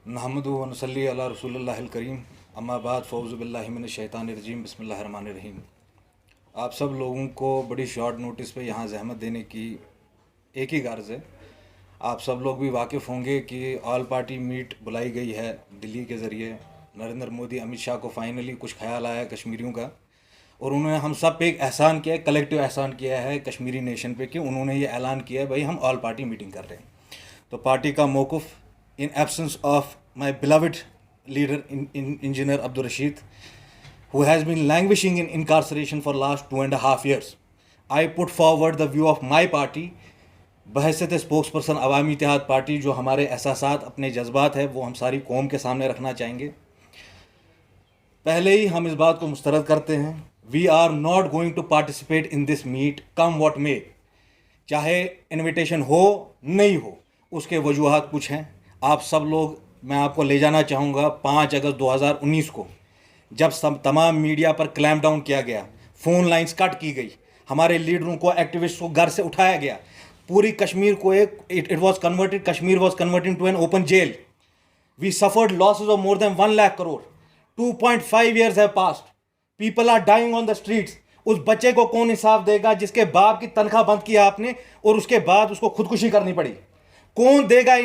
नहमदुहु व नसल्ली अला रसूलिल्लाहिल करीम अम्मा बाद फ़ौज़ु बिल्लाहि मिनश शैतानिर रजीम बिस्मिल्लाहिर रहमानिर रहीम। आप सब लोगों को बड़ी शॉर्ट नोटिस पे यहाँ जहमत देने की एक ही गर्ज है। आप सब लोग भी वाकिफ़ होंगे कि ऑल पार्टी मीट बुलाई गई है दिल्ली के ज़रिए। नरेंद्र मोदी अमित शाह को फाइनली कुछ ख्याल आया कश्मीरियों का, और उन्होंने हम सब पे एक एहसान किया है, कलेक्टिव एहसान किया है कश्मीरी नेशन पे, कि उन्होंने ये ऐलान किया है भाई हम ऑल पार्टी मीटिंग कर रहे हैं। तो पार्टी का मौक़िफ़ in absence of my beloved leader engineer Abdul Rashid, who has been languishing in incarceration for last 2.5 years, I put forward the view of my party बहैसियत spokesperson Awami Ittehad party. जो हमारे एहसासात अपने जज्बात है वो हम सारी कौम के सामने रखना चाहेंगे। पहले ही हम इस बात को मुस्तरद करते हैं, we are not going to participate in this meet come what may. चाहे इन्विटेशन हो नहीं हो, उसके वजूहात कुछ हैं। आप सब लोग, मैं आपको ले जाना चाहूँगा 5 अगस्त 2019 को, जब तमाम मीडिया पर क्लैम्प डाउन किया गया, फ़ोन लाइंस कट की गई, हमारे लीडरों को, एक्टिविस्ट को घर से उठाया गया, पूरी कश्मीर को it was converted, Kashmir was converted to an open jail. We suffered losses of more than 1 lakh crore. 2.5 years have passed, people are dying on the streets. उस बच्चे को कौन इंसाफ देगा जिसके बाप की तनख्वाह बंद किया आपने और उसके बाद उसको खुदकुशी करनी पड़ी? कौन देगा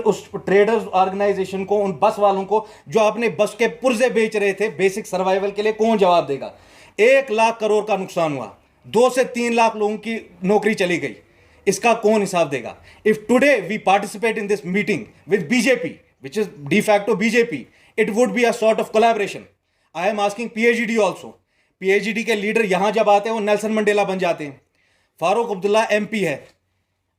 उस ट्रेडर्स ऑर्गेनाइजेशन को, उन बस वालों को जो अपने बस के पुर्जे बेच रहे थे बेसिक सर्वाइवल के लिए? कौन जवाब देगा? 1 लाख करोड़ का नुकसान हुआ, 2 से 3 लाख लोगों की नौकरी चली गई, इसका कौन हिसाब देगा? If today we participate in this meeting with BJP, which is de facto BJP, it would be a sort of collaboration. I am asking PHD also. PHD के लीडर यहां जब आते हैं वो नेल्सन मंडेला बन जाते हैं। फारूक अब्दुल्ला एमपी है,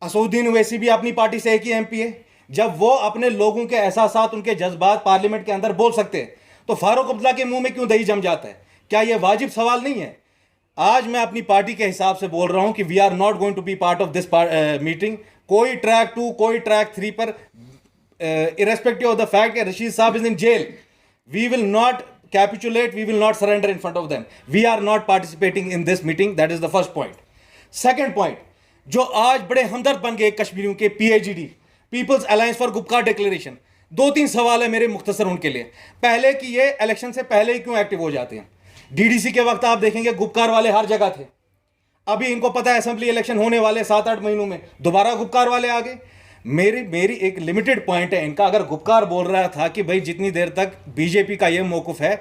असदुद्दीन ओवैसी भी अपनी पार्टी से एक ही एमपी है। जब वो अपने लोगों के एहसासात, उनके जज्बात पार्लियामेंट के अंदर बोल सकते हैं, तो फारूक अब्दुल्ला के मुंह में क्यों दही जम जाता है? क्या यह वाजिब सवाल नहीं है? आज मैं अपनी पार्टी के हिसाब से बोल रहा हूं कि we are not going to be part of this meeting. कोई ट्रैक 2, कोई ट्रैक 3 पर, इरेस्पेक्टिव ऑफ द फैक्ट कि Rashid sahab is in jail, we will not capitulate, we will not surrender in front of them. We are not participating in this meeting. That is the first point. Second point, जो आज बड़े हमदर्द बन गए कश्मीरियों के, PHD, people's alliance for Gupkar declaration. 2-3 सवाल है मेरे मुख्तसर उनके लिए। पहले कि ये इलेक्शन से पहले ही क्यों एक्टिव हो जाते हैं? डीडीसी के वक्त आप देखेंगे गुपकार वाले हर जगह थे। अभी इनको पता है असेंबली इलेक्शन होने वाले 7-8 महीनों में, दोबारा गुपकार वाले आ गए। मेरी एक लिमिटेड पॉइंट है इनका। अगर गुपकार बोल रहा था कि भाई जितनी देर तक बीजेपी का यह मौक़िफ़ है,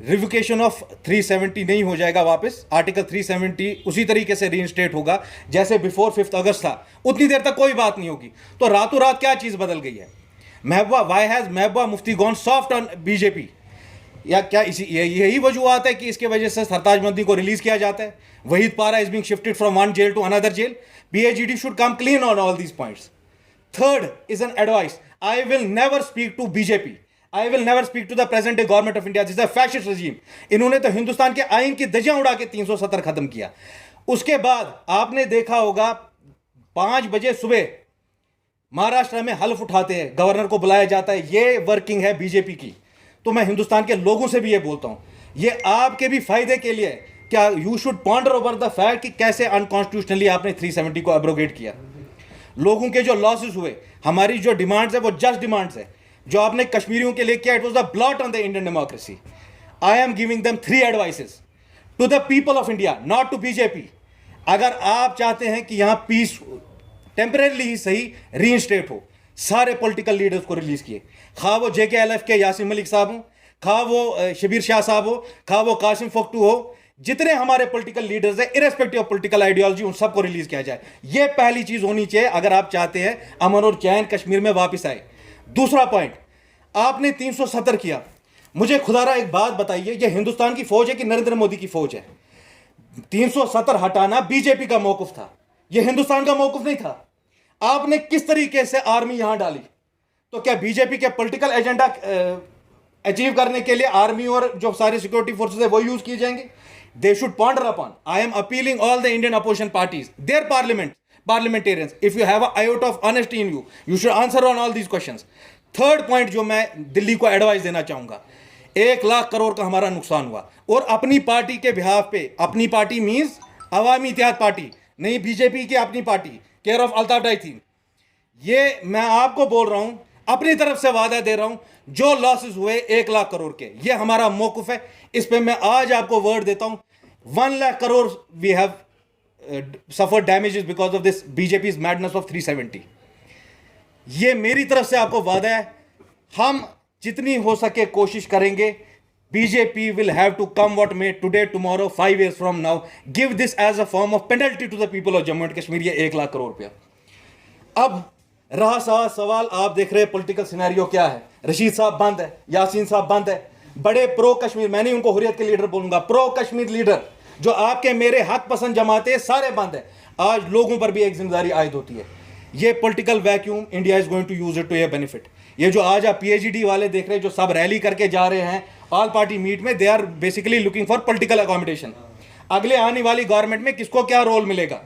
रिवोकेशन ऑफ 370 नहीं हो जाएगा वापस, आर्टिकल 370 उसी तरीके से रीइंस्टेट होगा जैसे बिफोर 5 अगस्त था, उतनी देर तक कोई बात नहीं होगी। तो रातों रात क्या चीज़ बदल गई है? Mehbooba, why has Mehbooba Mufti gone soft on BJP? या क्या यही वजूहत है कि इसके वजह से सरताज मंदी को रिलीज किया जाता है? Waheed Para is being shifted from one jail to another jail. PhD should come clean on all these points. Third is an advice, I will never speak to BJP, I will never speak to the present day government of India. This is a fascist regime. इन्होंने तो हिंदुस्तान के आइन की धज्जियां उड़ा के 370 खत्म किया। उसके बाद आपने देखा होगा 5 बजे सुबह महाराष्ट्र में हल्फ उठाते हैं, गवर्नर को बुलाया जाता है। ये वर्किंग है बीजेपी की। तो मैं हिंदुस्तान के लोगों से भी ये बोलता हूं, ये आपके भी फायदे के लिए है। क्या you should ponder over the fact कि कैसे अनकॉन्स्टिट्यूशनली आपने 370 को एब्रोगेट किया। लोगों के जो लॉसेस हुए, हमारी जो डिमांड्स है वो जस्ट डिमांड्स है। जो आपने कश्मीरियों के लिए किया, it was the blot on the Indian democracy. I am giving them 3 advices to the people of India, not to BJP. अगर आप चाहते हैं कि यहां पीस टेम्परेली ही सही रीइंस्टेट हो, सारे पॉलिटिकल लीडर्स को रिलीज किए, खा वो JKLF के यासिन मलिक साहब हो, खा वो शबीर शाह साहब हो, खा वो कासिम फोक्टू हो, जितने हमारे पॉलिटिकल लीडर्स हैं इरेस्पेक्टिव ऑफ पॉलिटिकल आइडियोलॉजी, उन सबको रिलीज किया जाए। ये पहली चीज होनी चाहिए अगर आप चाहते हैं अमन और चैन कश्मीर में वापस आए। दूसरा पॉइंट, आपने 370 किया। मुझे खुदारा एक बात बताइए, ये हिंदुस्तान की फौज है कि नरेंद्र मोदी की फौज है? 370 हटाना बीजेपी का मौकूफ था, यह हिंदुस्तान का मौकूफ नहीं था। आपने किस तरीके से आर्मी यहां डाली? तो क्या बीजेपी के पॉलिटिकल एजेंडा अचीव करने के लिए आर्मी और जो सारे सिक्योरिटी फोर्सेस है वो यूज किए जाएंगे? They should ponder upon. I am appealing all the Indian opposition parties, their parliamentarians, if you have a iota of honesty in you, you should answer on all these questions. Third point जो मैं दिल्ली को advice देना चाहूंगा, 1 लाख करोड़ का हमारा नुकसान हुआ, और अपनी पार्टी के बिहाफ पे, अपनी पार्टी मीन्स अवामी इत्तेहाद पार्टी, नहीं बीजेपी की अपनी पार्टी, केयर ऑफ अल्ताफ डाइथीन, ये मैं आपको बोल रहा हूं, अपनी तरफ से वादा दे रहा हूं, जो लॉसेस हुए 1 लाख करोड़ के, ये हमारा मौकूफ है। इस पे मैं आज आपको वर्ड देता हूं, 1 lakh crore we have suffer damages because of this BJP madness of 370। ये मेरी तरफ से आपको वादा है, हम जितनी हो सके कोशिश करेंगे। BJP will have to come what may today tomorrow 5 years from now, give this as a form of penalty to the people of Jammu and Kashmir. ये 1 लाख करोड़ रुपया। अब रहा सवाल, आप देख रहे हैं पॉलिटिकल सिनेरियो क्या है। रशीद साहब बंद है, यासीन साहब बंद है, बड़े प्रो कश्मीर, मैं नहीं उनको हुर्रियत के लीडर बोलूंगा, प्रो कश्मीर लीडर जो आपके मेरे हक पसंद जमाते हैं, सारे बंद है। आज लोगों पर भी एक जिम्मेदारी आयद होती है। ये political vacuum India is going to use it to your benefit. ये जो आज आप PhD वाले देख रहे हैं जो सब रैली करके जा रहे हैं ऑल पार्टी मीट में, they are basically looking for political accommodation. अगले आने वाली गवर्नमेंट में किसको क्या रोल मिलेगा?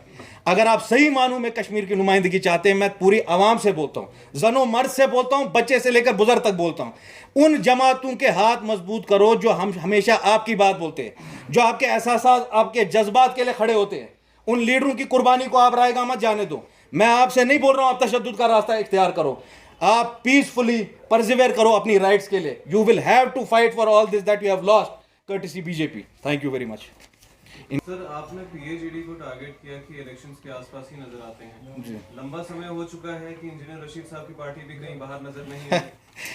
अगर आप सही मानू में कश्मीर की नुमाइंदगी चाहते हैं, मैं पूरी आवाम से बोलता हूं, जनो मर्द से बोलता हूं, बच्चे से लेकर बुजुर्ग तक बोलता हूं, उन जमातों के हाथ मजबूत करो जो हम हमेशा आपकी बात बोलते हैं, जो आपके एहसास आपके जज्बात के लिए खड़े होते हैं। उन लीडरों की कुर्बानी को आप रायगा मत जाने दो। मैं आपसे नहीं बोल रहा हूं आप तशद्दुद का रास्ता इख्तियार करो, आप पीसफुली परसिवेयर करो अपनी राइट्स के लिए। You will have to fight for all this that you have lost courtesy BJP. Thank you very much. Sir, आपने PhD को टारगेट किया कि इलेक्शंस के आसपास ही नजर आते हैं जी। लंबा समय हो चुका है कि इंजीनियर रशीद साहब की पार्टी भी कहीं बाहर नजर नहीं है।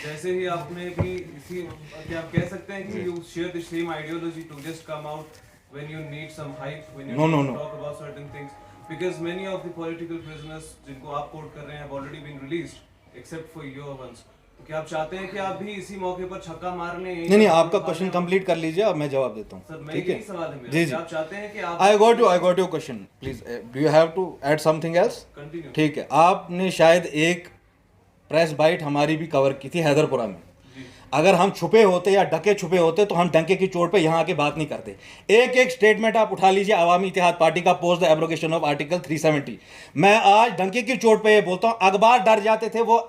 जैसे ही आपने भी इसी, क्या आप कह सकते हैं कि you share the same ideology to just come out when you need some hype, when you talk about certain things, because many of the political prisoners जिनको आप कोट कर रहे हैं have already been released except for your ones. तो क्या आप चाहते हैं कि आप भी इसी मौके पर छक्का मारने? नहीं, आपका क्वेश्चन कंप्लीट कर लीजिए, अब मैं जवाब देता हूं। ठीक है, सवाल है मेरा। जी जी, आप चाहते हैं कि आप, I got your question, please do you have to add something else? Continue. ठीक है, आपने शायद एक प्रेस बाइट हमारी भी कवर की थी हैदरपुरा में। अगर हम छुपे होते या डके छुपे होते तो हम डंके की चोट पे यहाँ आके बात नहीं करते। एक एक स्टेटमेंट आप उठा लीजिए अवामी इत्तेहाद पार्टी का post the abrogation of article 370। मैं आज डंके की चोट पे ये बोलता हूँ, अखबार डर जाते थे वो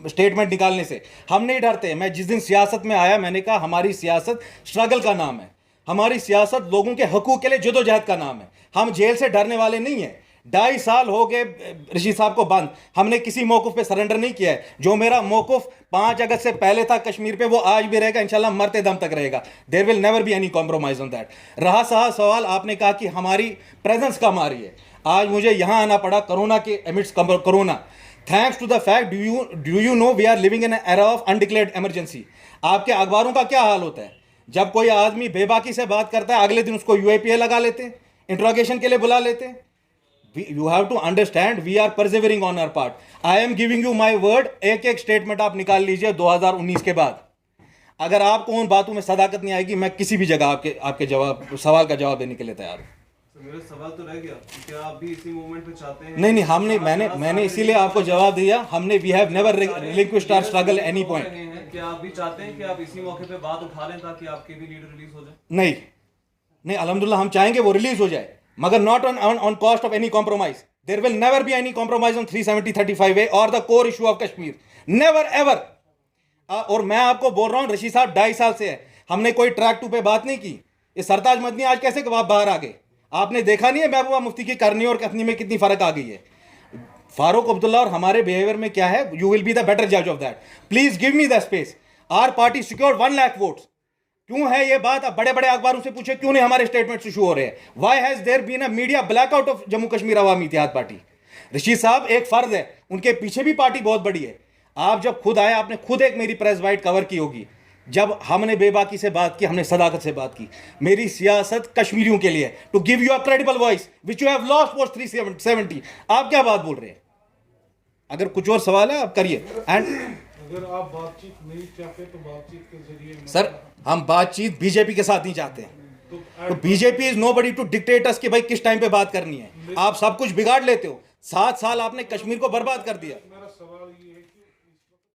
स्टेटमेंट निकालने से, हम नहीं डरते। मैं जिस दिन सियासत में आया मैंने कहा हमारी सियासत स्ट्रगल का नाम है, हमारी सियासत लोगों के हकूक के लिए जदोजहद का नाम है। हम जेल से डरने वाले नहीं हैं। 2.5 साल हो गए रशीद साहब को बंद, हमने किसी मौकूफ पे सरेंडर नहीं किया है। जो मेरा मौकूफ 5 अगस्त से पहले था कश्मीर पे, वो आज भी रहेगा, इंशाल्लाह मरते दम तक रहेगा। There will never be any compromise on that. रहा सवाल, आपने कहा कि हमारी प्रेजेंस कम आ रही है। आज मुझे यहाँ आना पड़ा कोरोना के amidst corona, thanks to the fact do you know we are living in an era of undeclared emergency. आपके अखबारों का क्या हाल होता है? जब कोई आदमी बेबाकी से बात करता है अगले दिन उसको UAPA लगा लेते हैं, इंट्रोगेशन के लिए बुला लेते हैं। You have to understand we are persevering on our part. I am giving you my word। एक एक स्टेटमेंट आप निकाल लीजिए 2019 के बाद। अगर आपको उन बातों में सदाकत नहीं आएगी, मैं किसी भी जगह आपके सवाल का जवाब देने के लिए तैयार हूँ। मेरा सवाल तो रह गया, क्या आप भी इसी मूवमेंट पे चाहते हैं? नहीं, हमने मैंने इसीलिए आपको जवाब दिया, हमने we have never relinquished our struggle any point. क्या आप भी चाहते हैं कि आप इसी मौके पे बात उठा लें ताकि आपके भी लीडर रिलीज हो जाए? नहीं, अल्हम्दुलिल्लाह हम चाहेंगे वो रिलीज हो जाए, मगर not on cost of any compromise. There will never be any compromise on 370, 35A और the core issue of Kashmir, never ever. और मैं आपको बोल रहा हूँ रशीद साहब 2.5 साल से है, हमने कोई ट्रैक 2 पे बात नहीं की। ये सरताज मदनी आज कैसे बाहर आ गए? आपने देखा नहीं है महबूबा मुफ्ती की करनी और कथनी में कितनी फर्क आ गई है? फारूक अब्दुल्ला और हमारे बिहेवियर में क्या है? You will be the better जज of that. Please give me the space. Our party secured 1 lakh votes. क्यों है ये बात? आप बड़े बड़े अखबारों से पूछे क्यों नहीं हमारे स्टेटमेंट्स इशू हो रहे हैं? Why has there been a media blackout of Jammu Kashmir Awami Ittehad party? Rashid साहब एक फर्ज है, उनके पीछे भी पार्टी बहुत बड़ी है। आप जब खुद आए, आपने खुद एक मेरी प्रेस वाइट कवर की होगी, जब हमने बेबाकी से बात की, हमने सदाकत से बात की। मेरी सियासत कश्मीरियों के लिए, to give you a credible voice which you have lost post 370। आप क्या बात बोल रहे हैं? अगर कुछ और सवाल है आप करिए। एंड अगर आप बातचीत नहीं चाहते तो बातचीत के जरिए, सर हम बातचीत बीजेपी के साथ नहीं चाहते हैं। तो BJP is nobody to dictate us कि भाई किस टाइम पे बात करनी है। आप सब कुछ बिगाड़ लेते हो। 7 साल आपने कश्मीर को बर्बाद कर दिया।